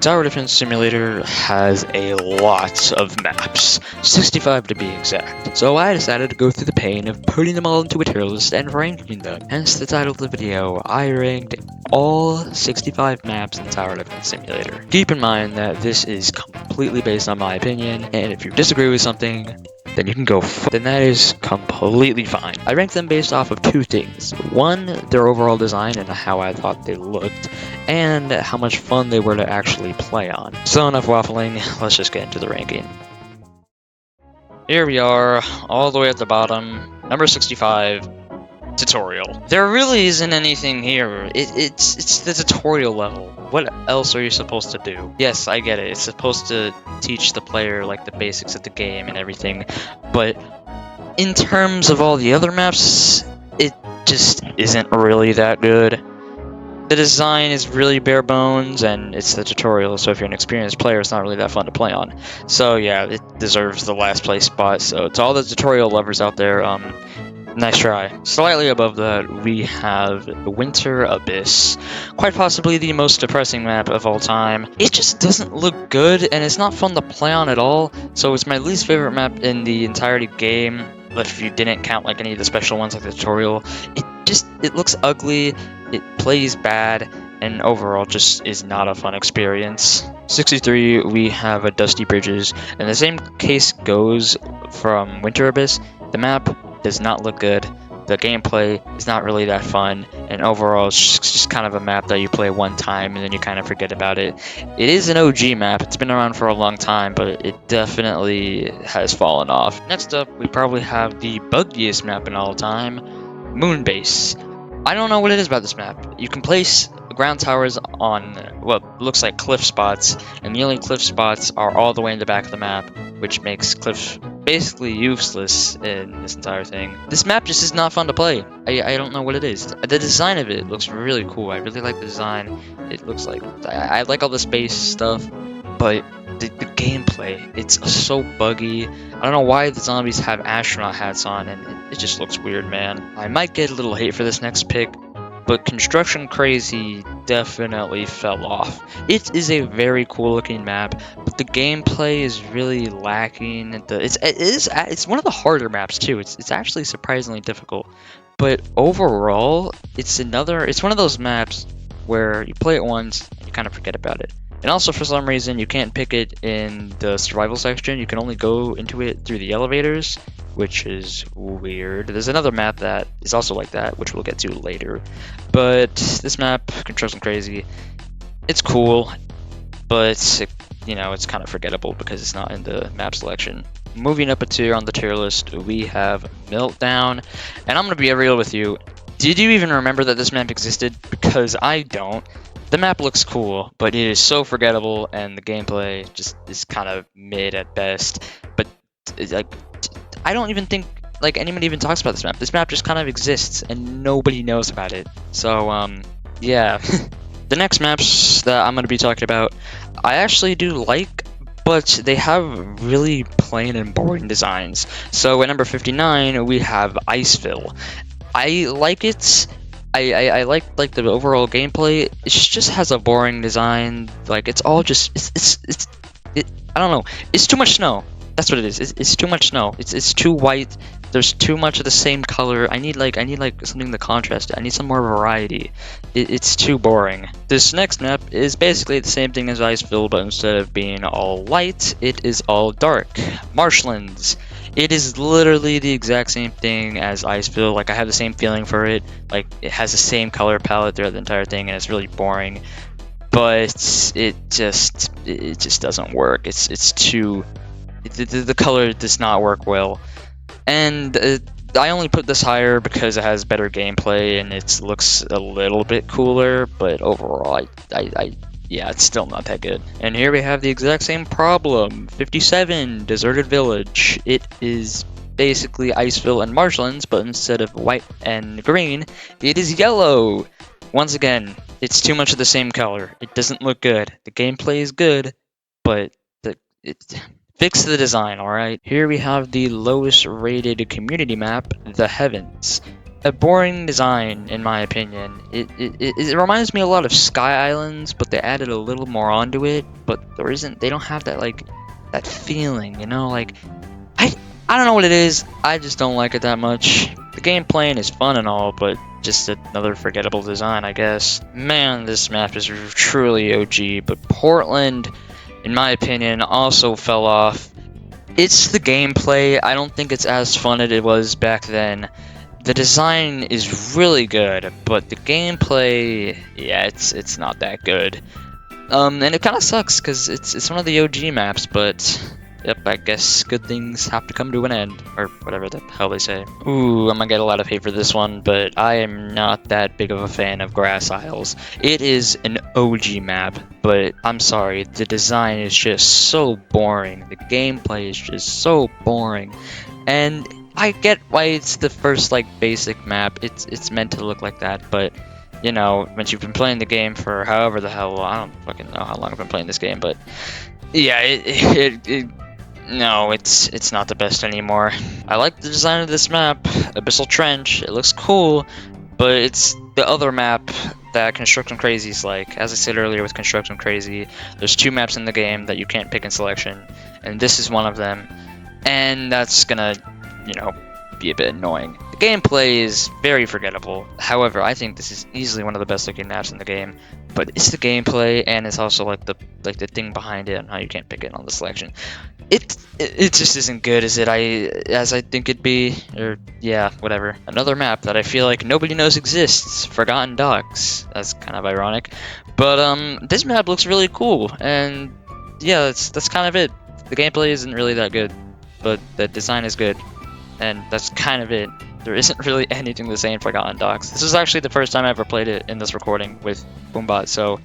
Tower Defense Simulator has a lot of maps, 65 to be exact, so I decided to go through the pain of putting them all into a tier list and ranking them. Hence the title of the video, I ranked all 65 maps in Tower Defense Simulator. Keep in mind that this is completely based on my opinion, and if you disagree with something, then you can go then that is completely fine. I ranked them based off of two things. One, their overall design and how I thought they looked, and how much fun they were to actually play on. So enough waffling, let's just get into the ranking. Here we are, all the way at the bottom, number 65, tutorial. There really isn't anything here. It's the tutorial level. What else are you supposed to do? Yes, I get it. It's supposed to teach the player like the basics of the game and everything, but in terms of all the other maps, it just isn't really that good. The design is really bare bones, and it's the tutorial, so if you're an experienced player, it's not really that fun to play on. So yeah, it deserves the last place spot. So to all the tutorial lovers out there, nice try. Slightly above that, we have Winter Abyss. Quite possibly the most depressing map of all time. It just doesn't look good, and it's not fun to play on at all, so it's my least favorite map in the entirety game, but if you didn't count like any of the special ones like the tutorial. It looks ugly, it plays bad, and overall just is not a fun experience. 63, we have a Dusty Bridges, and the same case goes from Winter Abyss. The map does not look good, the gameplay is not really that fun, and overall it's just kind of a map that you play one time and then you kind of forget about it. It is an OG map, it's been around for a long time, but it definitely has fallen off. Next up, we probably have the buggiest map in all time, Moonbase. I don't know what it is about this map. You can place ground towers on what looks like cliff spots, and the only cliff spots are all the way in the back of the map, which makes cliff basically useless in this entire thing. This map just is not fun to play. I don't know what it is. The design of it looks really cool. I really like the design. It looks like I like all the space stuff, but the gameplay, it's so buggy. I don't know why the zombies have astronaut hats on, and it just looks weird, man. I might get a little hate for this next pick, but Construction Crazy definitely fell off. It is a very cool looking map, but the gameplay is really lacking. It's one of the harder maps too. It's actually surprisingly difficult, but overall, it's one of those maps where you play it once and you kind of forget about it. And also, for some reason, you can't pick it in the survival section. You can only go into it through the elevators, which is weird. There's another map that is also like that, which we'll get to later. But this map, Construction Crazy, it's cool, but it's kind of forgettable because it's not in the map selection. Moving up a tier on the tier list, we have Meltdown, and I'm gonna be real with you. Did you even remember that this map existed? Because I don't. The map looks cool, but it is so forgettable, and the gameplay just is kind of mid at best. But I don't even think anyone even talks about this map. This map just kind of exists, and nobody knows about it. So yeah. The next maps that I'm going to be talking about, I actually do like, but they have really plain and boring designs. So at number 59, we have Iceville. I like it. I like the overall gameplay. It just has a boring design. Like it's all just I don't know. It's too much snow. That's what it is. It's too much snow. It's too white. There's too much of the same color. I need something to contrast it. I need some more variety. It's too boring. This next map is basically the same thing as Iceville, but instead of being all light, it is all dark. Marshlands. It is literally the exact same thing as Iceville. Like I have the same feeling for it. Like it has the same color palette throughout the entire thing, and it's really boring. But it just doesn't work. It's too the color does not work well, and I only put this higher because it has better gameplay and it looks a little bit cooler. But overall, yeah, it's still not that good. And here we have the exact same problem. 57, Deserted Village. It is basically Iceville and Marshlands, but instead of white and green, it is yellow. Once again, it's too much of the same color. It doesn't look good. The gameplay is good, but fix the design, alright? Here we have the lowest rated community map, The Heavens. a boring design, in my opinion. It reminds me a lot of Sky Islands, but they added a little more onto it. But there isn't. They don't have that like that feeling, you know. Like I don't know what it is. I just don't like it that much. The game playing is fun and all, but just another forgettable design, I guess. Man, this map is truly OG. But Portland, in my opinion, also fell off. It's the gameplay. I don't think it's as fun as it was back then. The design is really good, but the gameplay, yeah, it's not that good. And it kind of sucks because it's one of the OG maps, but yep, I guess good things have to come to an end, or whatever the hell they say. Ooh, I'm gonna get a lot of hate for this one, but I am not that big of a fan of Grass Isles. It is an OG map, but I'm sorry, the design is just so boring. The gameplay is just so boring, and I get why it's the first like basic map. It's meant to look like that, but you know, once you've been playing the game for however the hell, I don't fucking know how long I've been playing this game, but yeah, no, it's not the best anymore. I like the design of this map, Abyssal Trench. It looks cool, but it's the other map that Construction Crazy's like. As I said earlier with Construction Crazy, there's 2 maps in the game that you can't pick in selection, and this is one of them, and that's gonna, you know, be a bit annoying. The gameplay is very forgettable. However, I think this is easily one of the best looking maps in the game. But it's the gameplay, and it's also like the thing behind it and how you can't pick it on the selection. It just isn't good as I think it'd be. Or yeah, whatever. Another map that I feel like nobody knows exists, Forgotten Docks. That's kind of ironic. But this map looks really cool, and yeah, that's kind of it. The gameplay isn't really that good, but the design is good. And that's kind of it. There isn't really anything to say in Forgotten Docks. This is actually the first time I ever played it in this recording with Boombot, so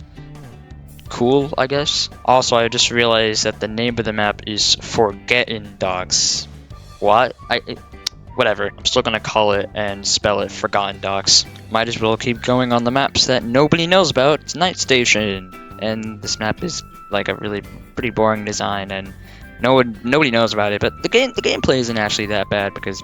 cool, I guess. Also, I just realized that the name of the map is Forgetting Docks. What? Whatever. I'm still gonna call it and spell it Forgotten Docks. Might as well keep going on the maps that nobody knows about. It's Night Station, and this map is like a really pretty boring design, and nobody knows about it, but the gameplay isn't actually that bad because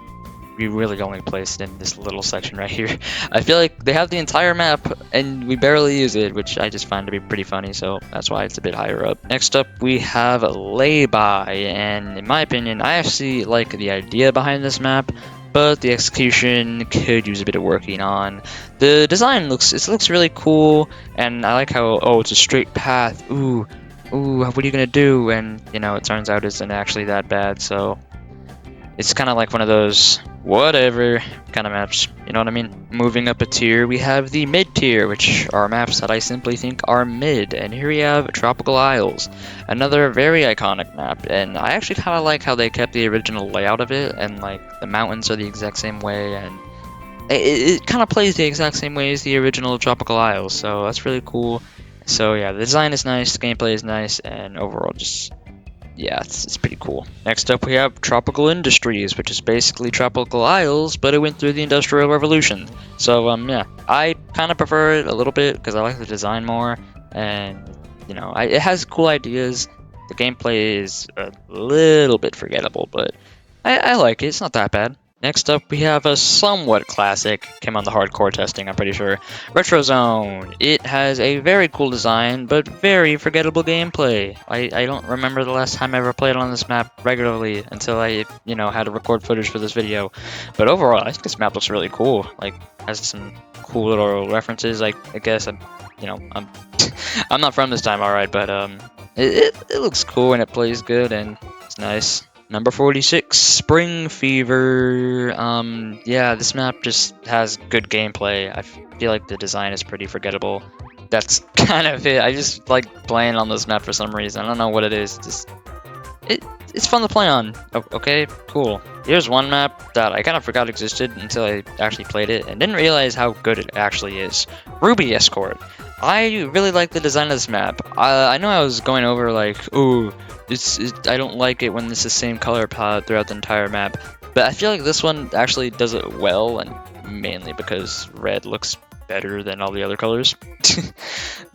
we really only placed in this little section right here. I feel like they have the entire map and we barely use it, which I just find to be pretty funny, so that's why it's a bit higher up. Next up, we have Lay-By, and in my opinion, I actually like the idea behind this map, but the execution could use a bit of working on. The design looks really cool, and I like how, oh, it's a straight path. Ooh, what are you gonna do? And you know, it turns out it isn't actually that bad, so it's kind of like one of those whatever kind of maps, you know what I mean? Moving up a tier, we have the mid tier, which are maps that I simply think are mid, and here we have Tropical Isles, another very iconic map, and I actually kind of like how they kept the original layout of it, and like the mountains are the exact same way, and it kind of plays the exact same way as the original Tropical Isles, so that's really cool. So yeah, the design is nice, the gameplay is nice, and overall just, yeah, it's pretty cool. Next up we have Tropical Industries, which is basically Tropical Isles, but it went through the Industrial Revolution. So yeah, I kind of prefer it a little bit because I like the design more, and you know, it has cool ideas. The gameplay is a little bit forgettable, but I like it, it's not that bad. Next up, we have a somewhat classic, came on the hardcore testing, I'm pretty sure, Retro Zone. It has a very cool design, but very forgettable gameplay. I don't remember the last time I ever played on this map regularly until I, you know, had to record footage for this video. But overall, I think this map looks really cool. Like, has some cool little references. I guess I'm not from this time, alright, but it looks cool and it plays good and it's nice. Number 46, Spring Fever. Yeah, this map just has good gameplay. I feel like the design is pretty forgettable. That's kind of it. I just like playing on this map for some reason. I don't know what it is. Just it's fun to play on. Okay, cool. Here's one map that I kind of forgot existed until I actually played it and didn't realize how good it actually is. Ruby Escort. I really like the design of this map. I know I was going over like, ooh, I don't like it when it's the same color palette throughout the entire map, but I feel like this one actually does it well, and mainly because red looks better than all the other colors.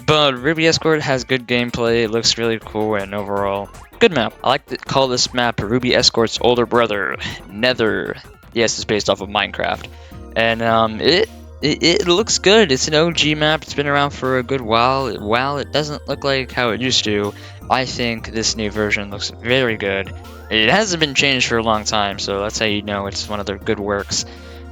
But Ruby Escort has good gameplay, it looks really cool, and overall, good map. I like to call this map Ruby Escort's older brother, Nether. Yes, it's based off of Minecraft. And it looks good. It's an OG map. It's been around for a good while. While it doesn't look like how it used to, I think this new version looks very good. It hasn't been changed for a long time, so that's how you know it's one of their good works.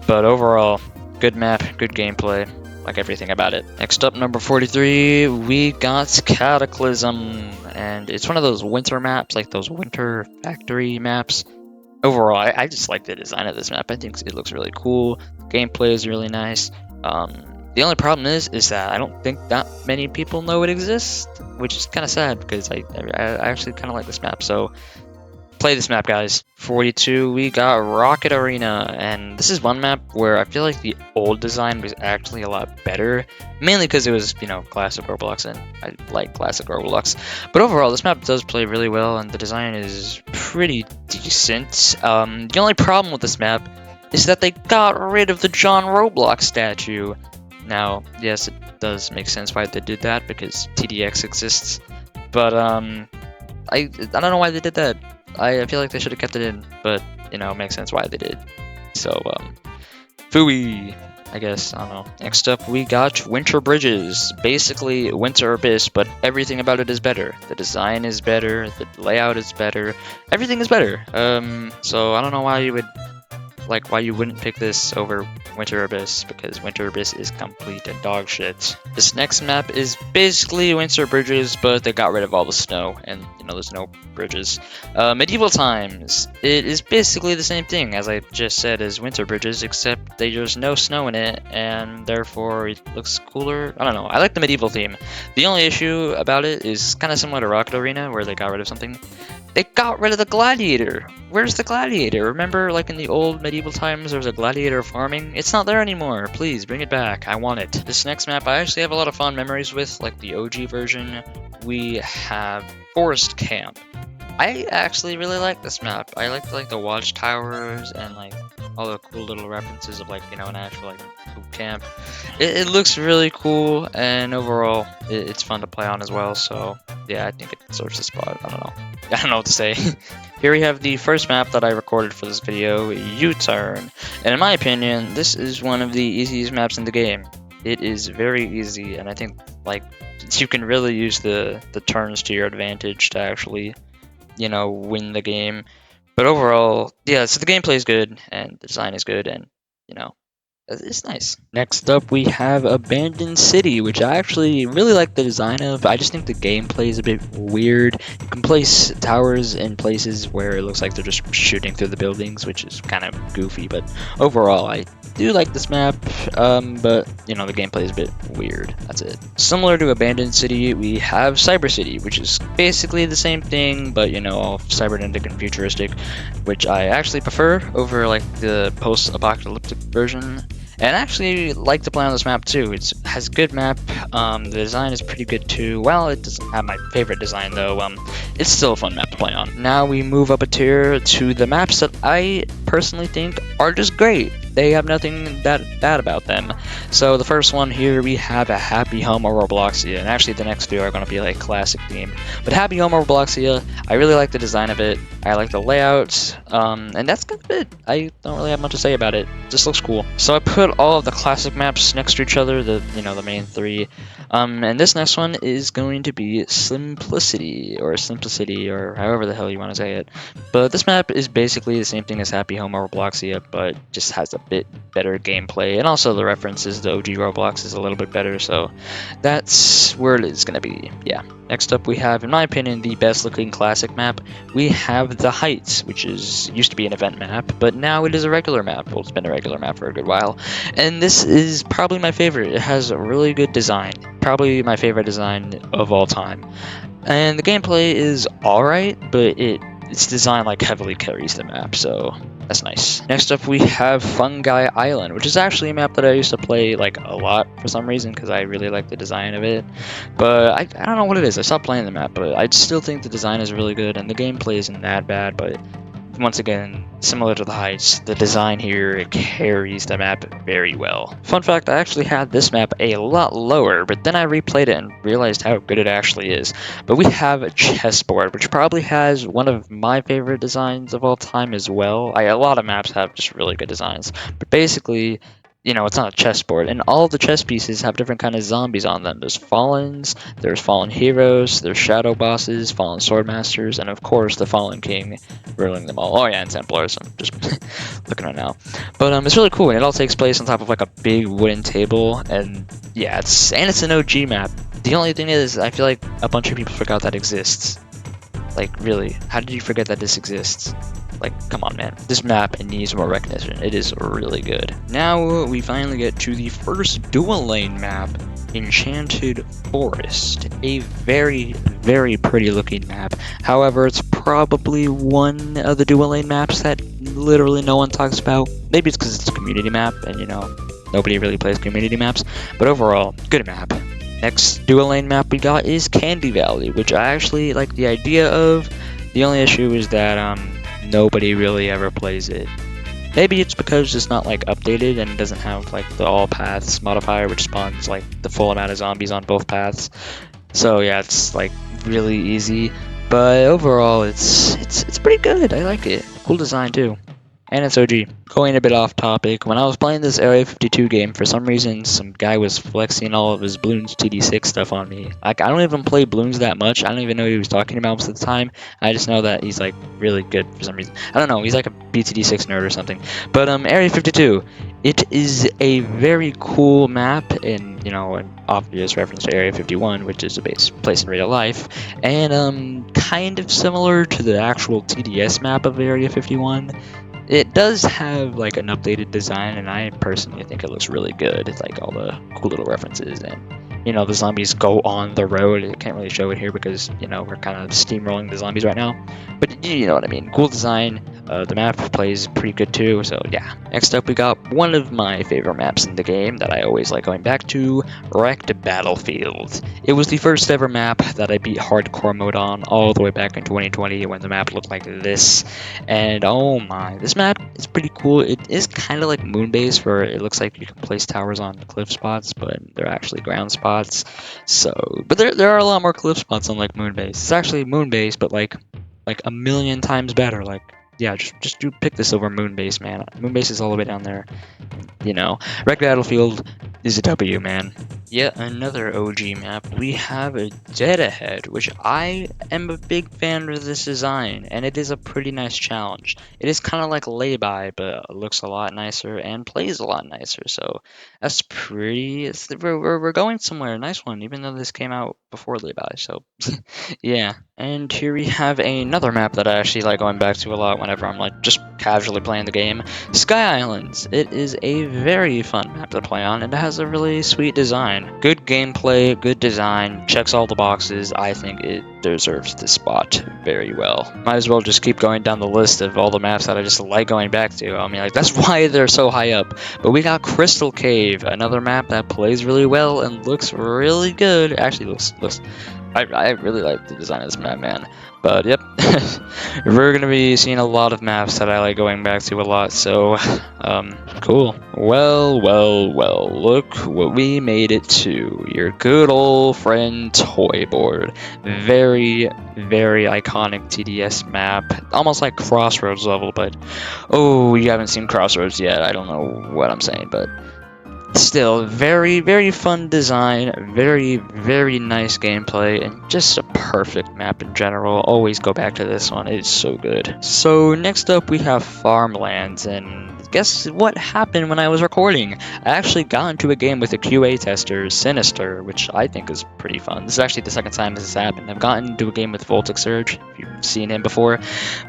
But overall, good map, good gameplay, like everything about it. Next up, number 43, we got Cataclysm, and it's one of those winter maps, like those winter factory maps. Overall, I just like the design of this map. I think it looks really cool. The gameplay is really nice. The only problem is that I don't think that many people know it exists, which is kind of sad because I actually kind of like this map. So play this map, guys. 42, we got Rocket Arena, and this is one map where I feel like the old design was actually a lot better, mainly because it was, you know, classic Roblox, and I like classic Roblox. But overall, this map does play really well, and the design is pretty decent. The only problem with this map is that they got rid of the John Roblox statue. Now, yes, it does make sense why they did that, because TDX exists, but I don't know why they did that. I feel like they should have kept it in, but, you know, it makes sense why they did. So, Fooey, I guess, I don't know. Next up, we got Winter Bridges. Basically, Winter Abyss, but everything about it is better. The design is better, the layout is better, everything is better. So I don't know why you would, like, why you wouldn't pick this over Winter Abyss, because Winter Abyss is complete and dog shit. This next map is basically Winter Bridges, but they got rid of all the snow, and, you know, there's no bridges. Medieval Times. It is basically the same thing, as I just said, as Winter Bridges, except there's no snow in it, and therefore it looks cooler. I don't know. I like the medieval theme. The only issue about it is kind of similar to Rocket Arena, where they got rid of something. They got rid of the gladiator. Where's the gladiator? Remember, like in the old medieval times, there was a gladiator farming? It's not there anymore. Please, bring it back. I want it. This next map, I actually have a lot of fond memories with, like the OG version. We have Forest Camp. I actually really like this map. I like the watchtowers and like all the cool little references of, like, you know, an actual like boot camp. It looks really cool, and overall it's fun to play on as well. So yeah, I think it deserves the spot. I don't know what to say. Here we have the first map that I recorded for this video, U-Turn. And in my opinion, this is one of the easiest maps in the game. It is very easy, and I think, like, you can really use the turns to your advantage to actually, you know, win the game. But overall, yeah, so the gameplay is good, and the design is good, and, you know, it's nice. Next up, we have Abandoned City, which I actually really like the design of. I just think the gameplay is a bit weird. You can place towers in places where it looks like they're just shooting through the buildings, which is kind of goofy, but overall, I do like this map, but, you know, the gameplay is a bit weird. That's it. Similar to Abandoned City, we have Cyber City, which is basically the same thing, but, you know, all cybernetic and futuristic, which I actually prefer over, like, the post-apocalyptic version. And I actually like to play on this map too. It has a good map. The design is pretty good too. Well, it doesn't have my favorite design though. It's still a fun map to play on. Now we move up a tier to the maps that I personally think are just great. They have nothing that bad about them. So the first one here, we have a Happy Home or Robloxia, and actually the next two are going to be like classic themed. But Happy Home or Robloxia, I really like the design of it. I like the layout, and that's kind of it. I don't really have much to say about it. It just looks cool. So I put all of the classic maps next to each other, the main three. And this next one is going to be Simplicity, or however the hell you want to say it. But this map is basically the same thing as Happy Home or Robloxia, but just has a bit better gameplay, and also the references to OG Roblox is a little bit better, so that's where it is going to be. Yeah. Next up, we have, in my opinion, the best looking classic map. We have The Heights, which used to be an event map, but now it is a regular map. Well, it's been a regular map for a good while, and this is probably my favorite. It has a really good design, probably my favorite design of all time, and the gameplay is alright, but its design like heavily carries the map, so that's nice. Next up, we have Fungi Island, which is actually a map that I used to play like a lot for some reason because I really like the design of it. But I don't know what it is. I stopped playing the map, but I still think the design is really good and the gameplay isn't that bad. But once again, similar to the Heights, the design here carries the map very well. Fun fact, I actually had this map a lot lower, but then I replayed it and realized how good it actually is. But we have a Chessboard, which probably has one of my favorite designs of all time as well. A lot of maps have just really good designs, but basically, you know, it's not a chessboard, and all the chess pieces have different kind of zombies on them. There's Fallens, there's Fallen Heroes, there's Shadow Bosses, Fallen Swordmasters, and of course the Fallen King ruling them all. Oh yeah, and Templars. I'm just looking right now. But it's really cool, and it all takes place on top of like a big wooden table, and yeah, it's an OG map. The only thing is, I feel like a bunch of people forgot that exists. Like, really, how did you forget that this exists? Like, come on, man. This map needs more recognition. It is really good. Now, we finally get to the first dual lane map, Enchanted Forest. A very, very pretty looking map. However, it's probably one of the dual lane maps that literally no one talks about. Maybe it's because it's a community map, and you know, nobody really plays community maps. But overall, good map. Next dual lane map we got is Candy Valley, which I actually like the idea of. The only issue is that nobody really ever plays it. Maybe it's because it's not like updated and it doesn't have like the all paths modifier, which spawns like the full amount of zombies on both paths. So yeah, it's like really easy. But overall, it's pretty good. I like it. Cool design too. And it's OG. Going a bit off topic, when I was playing this Area 52 game, for some reason, some guy was flexing all of his Bloons TD6 stuff on me. Like, I don't even play Bloons that much. I don't even know what he was talking about most of the time. I just know that he's, like, really good for some reason. I don't know, he's like a BTD6 nerd or something. But, Area 52, it is a very cool map, and, you know, an obvious reference to Area 51, which is a place in real life, and, kind of similar to the actual TDS map of Area 51. It does have like an updated design, and I personally think it looks really good. It's like all the cool little references, and you know, the zombies go on the road. I can't really show it here because, you know, we're kind of steamrolling the zombies right now, but you know what I mean. Cool design. The map plays pretty good too, so yeah. Next up we got one of my favorite maps in the game that I always like going back to, Wrecked Battlefield. It was the first ever map that I beat hardcore mode on all the way back in 2020 when the map looked like this, and oh my, this map is pretty cool. It is kind of like Moonbase, where it looks like you can place towers on cliff spots, but they're actually ground spots. So, but there are a lot more cliff spots on like Moonbase. It's actually Moonbase, but like a million times better. Like, yeah, just do pick this over Moonbase, man. Moonbase is all the way down there. You know, Wrecked Battlefield is a W, man. Yet another OG map, we have a Dead Ahead, which I am a big fan of this design, and it is a pretty nice challenge. It is kind of like Lay-By, but it looks a lot nicer and plays a lot nicer, so that's pretty... we're going somewhere, nice one, even though this came out before Lay-By, so yeah. And here we have another map that I actually like going back to a lot whenever I'm like just casually playing the game, Sky Islands. It is a very fun map to play on, and it has a really sweet design. Good gameplay, good design, checks all the boxes. I think it deserves this spot very well. Might as well just keep going down the list of all the maps that I just like going back to. I mean, like, that's why they're so high up. But we got Crystal Cave, another map that plays really well and looks really good. Actually, looks I really like the design of this map, man. But yep, we're gonna be seeing a lot of maps that I like going back to a lot, so cool. Well, look what we made it to. Your good old friend Toy Board. Very, very iconic TDS map. Almost like Crossroads level, but oh, you haven't seen Crossroads yet. I don't know what I'm saying, but still, very, very fun design, very, very nice gameplay, and just a perfect map in general. Always go back to this one, it's so good. So next up we have Farmlands, and guess what happened when I was recording? I actually got into a game with a QA tester, Sinister, which I think is pretty fun. This is actually the second time this has happened. I've gotten into a game with Voltic Surge, if you've seen him before.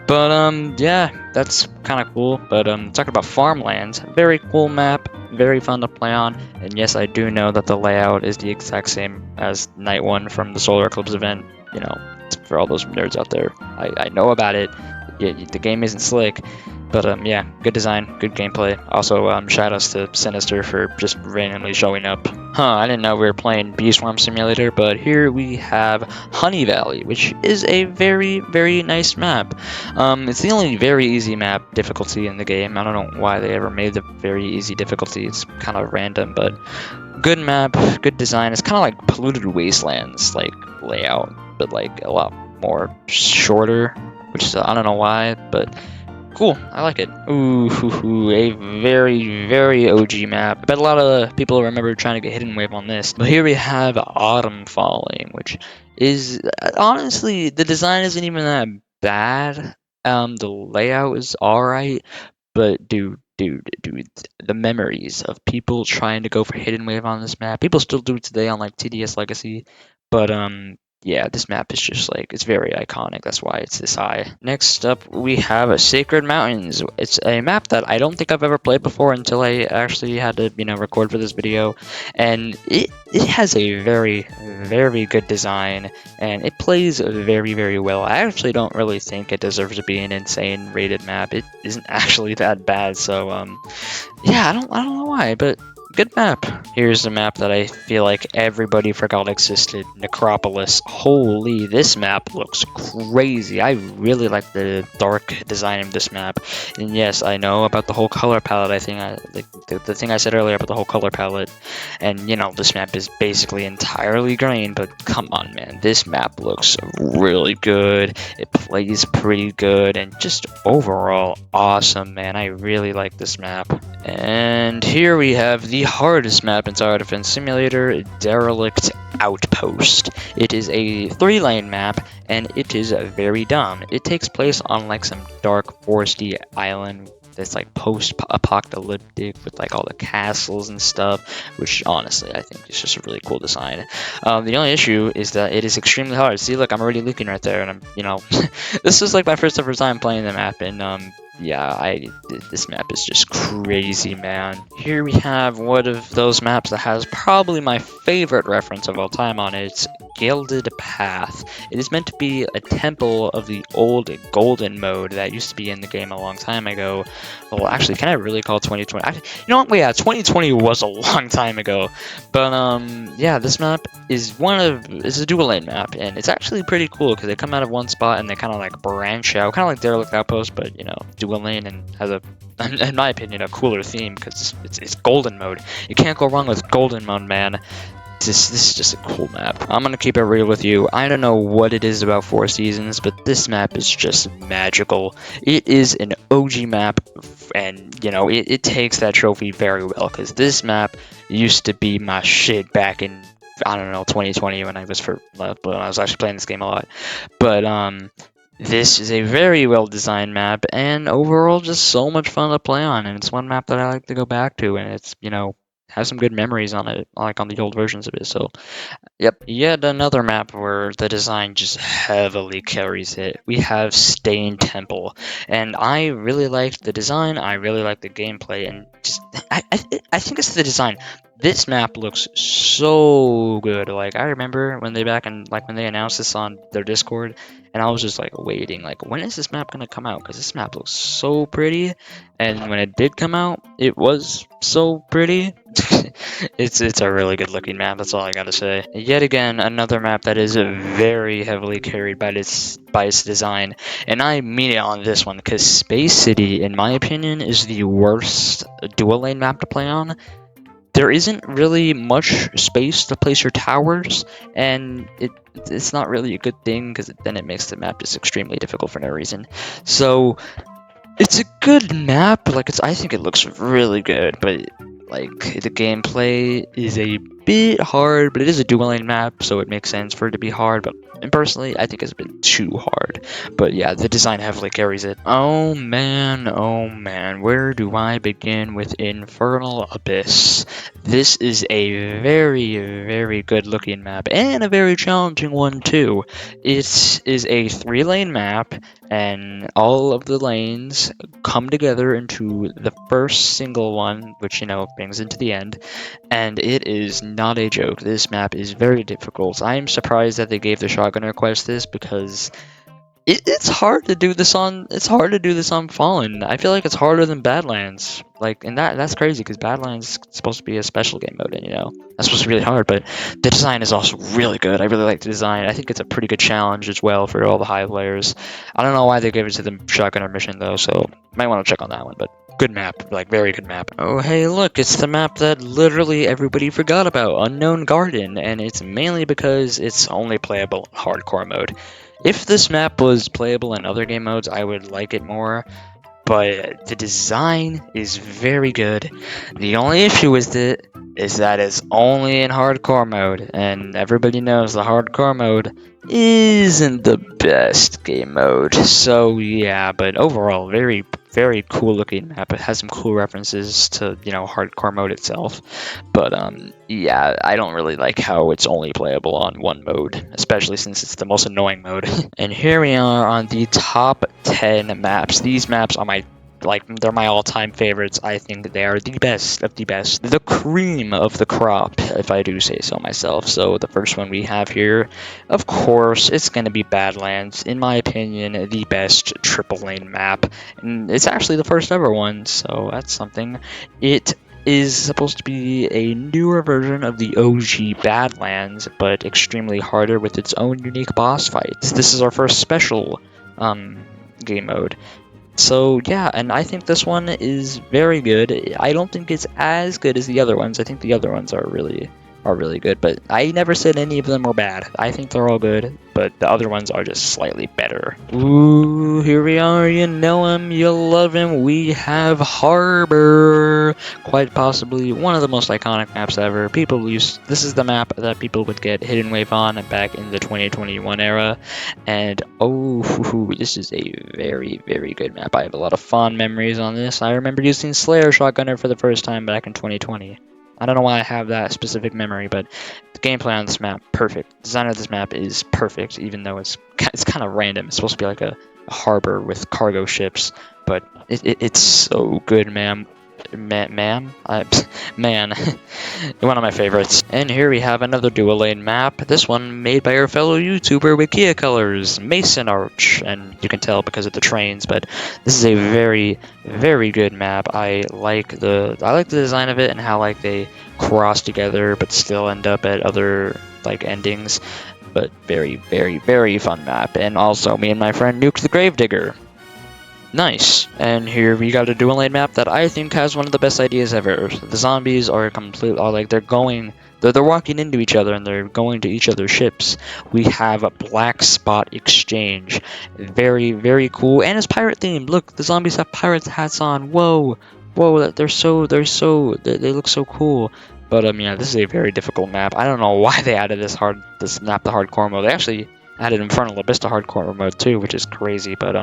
But yeah, that's kind of cool. But talking about Farmlands, very cool map, very fun to play on, and yes, I do know that the layout is the exact same as Night 1 from the Solar Eclipse event. You know, for all those nerds out there, I know about it. Yeah, the game isn't slick, but yeah, good design, good gameplay. Also, shout outs to Sinister for just randomly showing up. I didn't know we were playing Bee Swarm Simulator, but here we have Honey Valley, which is a very, very nice map. It's the only very easy map difficulty in the game. I don't know why they ever made the very easy difficulty. It's kind of random, but good map, good design. It's kind of like Polluted Wastelands, like layout, but like a lot more shorter, which is, I don't know why, but Cool, I like it. Ooh, a very OG map. I bet a lot of people remember trying to get Hidden Wave on this. But here we have Autumn Falling, which is honestly, the design isn't even that bad. The layout is alright, but dude, the memories of people trying to go for Hidden Wave on this map. People still do it today on like TDS Legacy, but yeah, this map is just like, it's very iconic. That's why it's this high. Next up, we have Sacred Mountains. It's a map that I don't think I've ever played before until I actually had to, record for this video. And it has a very good design, and it plays very well. I actually don't really think it deserves to be an insane rated map. It isn't actually that bad. So yeah, I don't know why, but good map. Here's the map that I feel like everybody forgot existed, Necropolis. Holy, this map looks crazy. I really like the dark design of this map. And yes, I know about the whole color palette. I think the thing I said earlier about the whole color palette. And this map is basically entirely green, but come on, man. This map looks really good. It plays pretty good, and just overall awesome, man. I really like this map. And here we have the hardest map in Tower Defense Simulator, Derelict Outpost. It is a 3-lane map, and it is very dumb. It takes place on like some dark foresty island that's like post-apocalyptic with like all the castles and stuff, which honestly I think is just a really cool design. The only issue is that it is extremely hard. See, look, I'm already leaking right there, and I'm, this is like my first ever time playing the map, and yeah, this map is just crazy, man. Here we have one of those maps that has probably my favorite reference of all time on it. It's Gilded Path. It is meant to be a temple of the old golden mode that used to be in the game a long time ago. Well, actually, can I really call 2020? You know what? Well, yeah, 2020 was a long time ago. But yeah, this map is it's a dual lane map, and it's actually pretty cool because they come out of one spot and they kind of like branch out, kind of like Derelict Outpost, but dual lane, and has in my opinion, a cooler theme because it's golden mode. You can't go wrong with golden mode, man. This is just a cool map. I'm gonna keep it real with you. I don't know what it is about Four Seasons, but this map is just magical. It is an OG map, and it takes that trophy very well, because this map used to be my shit back in, I don't know, 2020 when I was actually playing this game a lot. But this is a very well designed map, and overall just so much fun to play on, and it's one map that I like to go back to, and it's has some good memories on it, like on the old versions of it. So yep, yet another map where the design just heavily carries it. We have Stained Temple, and I really liked the design. I really liked the gameplay, and just I think it's the design. This map looks so good. Like, I remember when they announced this on their Discord, and I was just like waiting, like, when is this map gonna come out? Because this map looks so pretty, and when it did come out, it was so pretty. It's a really good looking map. That's all I gotta say. Yet again, another map that is very heavily carried by its design, and I mean it on this one, because Space City, in my opinion, is the worst dual lane map to play on. There isn't really much space to place your towers, and it's not really a good thing, because then it makes the map just extremely difficult for no reason. So it's a good map. Like, I think it looks really good, but like, the gameplay is a bit hard, but it is a dual lane map, so it makes sense for it to be hard. But personally, I think it's a bit too hard. But yeah, the design heavily carries it. Oh man, where do I begin with Infernal Abyss? This is a very good looking map, and a very challenging one too. It is a 3-lane map, and all of the lanes come together into the first single one, which brings into the end, and it is not a joke. This map is very difficult. I am surprised that they gave the Shotgunner quest this, because it's hard to do this on. It's hard to do this on Fallen. I feel like it's harder than Badlands. Like, and that's crazy, because Badlands is supposed to be a special game mode, and that's supposed to be really hard. But the design is also really good. I really like the design. I think it's a pretty good challenge as well for all the high players. I don't know why they gave it to the Shotgunner mission though, so might want to check on that one. But good map, like very good map. Oh hey, look, it's the map that literally everybody forgot about, Unknown Garden, and it's mainly because it's only playable hardcore mode. If this map was playable in other game modes, I would like it more, but the design is very good. The only issue with it is that it's only in hardcore mode, and everybody knows the hardcore mode isn't the best game mode. So yeah, but overall, very cool looking map. It has some cool references to, you know, hardcore mode itself. But yeah, I don't really like how it's only playable on one mode, especially since it's the most annoying mode. And here we are on the top 10 maps. These maps are they're my all-time favorites. I think they are the best of the best, the cream of the crop, if I do say so myself. So the first one we have here, of course, it's going to be Badlands. In my opinion, the best triple lane map, and it's actually the first ever one, so that's something. It is supposed to be a newer version of the OG Badlands, but extremely harder with its own unique boss fights. This is our first special game mode. So yeah, and I think this one is very good. I don't think it's as good as the other ones. I think the other ones are really good, but I never said any of them were bad. I think they're all good, but the other ones are just slightly better. Ooh, here we are. You know him, you love him. We have Harbor, quite possibly one of the most iconic maps ever. This is the map that people would get Hidden Wave on back in the 2021 era, and oh, this is a very good map. I have a lot of fond memories on this. I remember using Slayer Shotgunner for the first time back in 2020. I don't know why I have that specific memory, but the gameplay on this map, perfect. Design of this map is perfect, even though it's kind of random. It's supposed to be like a harbor with cargo ships, but it's so good, man, one of my favorites. And here we have another dual lane map, this one made by our fellow YouTuber with Kia Colors, Mason Arch, and you can tell because of the trains, but this is a very good map. I like the design of it and how like they cross together but still end up at other like endings, but very fun map. And also me and my friend nuked the Gravedigger. Nice. And here we got a dual lane map that I think has one of the best ideas ever. The zombies are they're walking into each other and they're going to each other's ships. We have a black spot exchange. Very cool. And it's pirate themed. Look, the zombies have pirates hats on. Whoa, they look so cool. But yeah, this is a very difficult map. I don't know why they added this map to hardcore mode. They actually added Infernal Abyss to hardcore mode too, which is crazy. But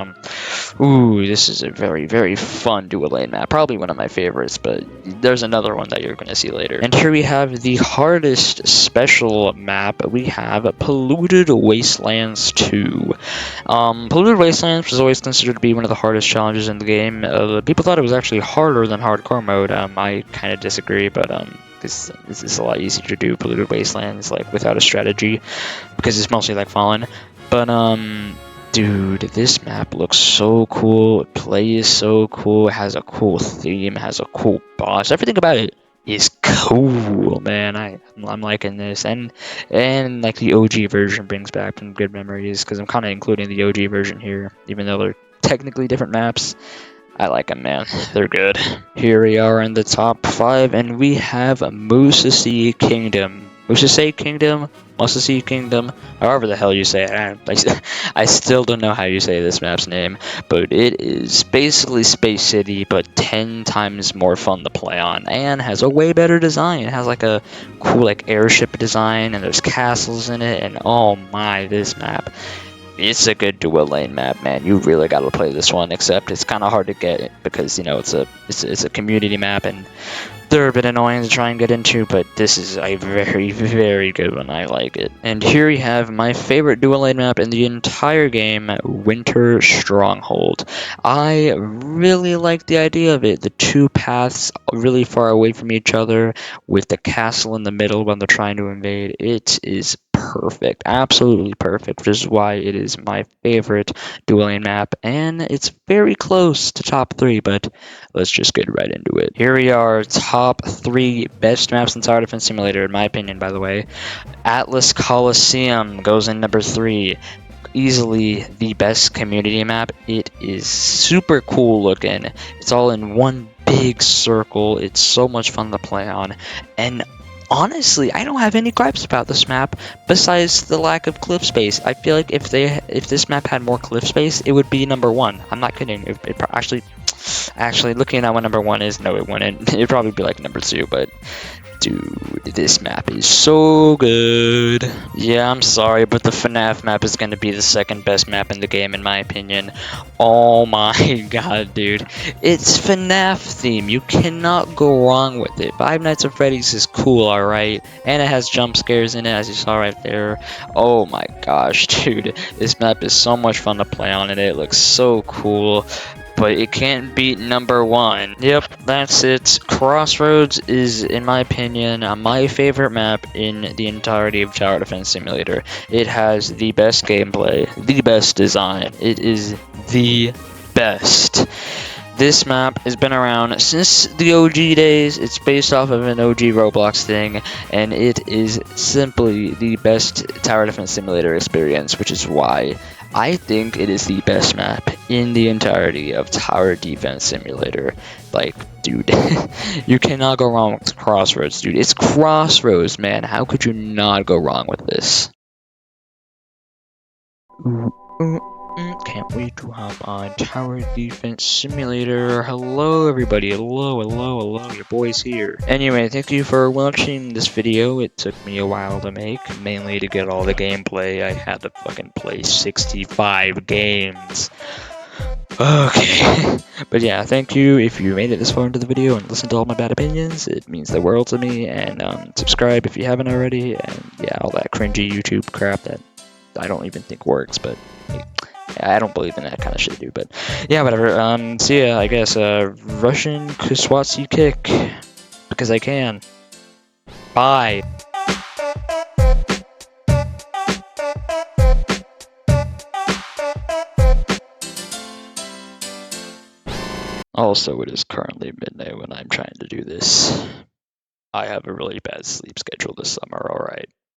ooh, this is a very fun dual lane map. Probably one of my favorites, but there's another one that you're going to see later. And here we have the hardest special map. We have Polluted Wastelands 2. Polluted Wastelands was always considered to be one of the hardest challenges in the game. People thought it was actually harder than hardcore mode. I kind of disagree, but this is a lot easier to do Polluted Wastelands like without a strategy, because it's mostly like Fallen. But dude, this map looks so cool. Play is so cool. It has a cool theme, has a cool boss. Everything about it is cool, man. I'm liking this, and like the OG version brings back some good memories, because I'm kind of including the OG version here, even though they're technically different maps. I like them, man. They're good. Here we are in the top 5, and we have Musasi Kingdom. Musasi Kingdom, however the hell you say it. I still don't know how you say this map's name, but it is basically Space City, but 10 times more fun to play on, and has a way better design. It has like a cool like airship design, and there's castles in it, and oh my, this map. It's a good dual lane map, man. You really got to play this one, except it's kind of hard to get because, you know, it's a community map and they're a bit annoying to try and get into, but this is a very good one. I like it. And here we have my favorite dual lane map in the entire game, Winter Stronghold. I really like the idea of it. The two paths really far away from each other with the castle in the middle when they're trying to invade. It is perfect, absolutely perfect, which is why it is my favorite dual lane map, and it's very close to top 3, but let's just get right into it. Here we are, top 3 best maps in Tower Defense Simulator, in my opinion, by the way. Atlas Coliseum goes in number 3. Easily the best community map. It is super cool looking. It's all in one big circle. It's so much fun to play on, and honestly, I don't have any gripes about this map besides the lack of cliff space. I feel like if this map had more cliff space, it would be number 1. I'm not kidding. Actually, Actually, looking at what number 1 is, no, it wouldn't. It'd probably be like number 2, but dude, this map is so good. Yeah, I'm sorry, but the FNAF map is going to be the second best map in the game, in my opinion. Oh my god, dude. It's FNAF theme. You cannot go wrong with it. Five Nights at Freddy's is cool, alright? And it has jump scares in it, as you saw right there. Oh my gosh, dude. This map is so much fun to play on, and it looks so cool. But it can't beat number 1. Yep, that's it. Crossroads is, in my opinion, my favorite map in the entirety of Tower Defense Simulator. It has the best gameplay, the best design. It is the best. This map has been around since the OG days. It's based off of an OG Roblox thing, and it is simply the best Tower Defense Simulator experience, which is why I think it is the best map in the entirety of Tower Defense Simulator. Like, dude, you cannot go wrong with Crossroads, dude. It's Crossroads, man. How could you not go wrong with this? Can't wait to hop on Tower Defense Simulator. Hello, everybody. Hello, your boy's here. Anyway, thank you for watching this video. It took me a while to make, mainly to get all the gameplay. I had to fucking play 65 games. Okay. But yeah, thank you if you made it this far into the video and listened to all my bad opinions. It means the world to me. And subscribe if you haven't already. And yeah, all that cringy YouTube crap that I don't even think works, but I don't believe in that kind of shit, dude. But yeah, whatever. See ya, I guess. Russian Kuswatsi kick, because I can. Bye. Also, it is currently midnight when I'm trying to do this. I have a really bad sleep schedule this summer, alright.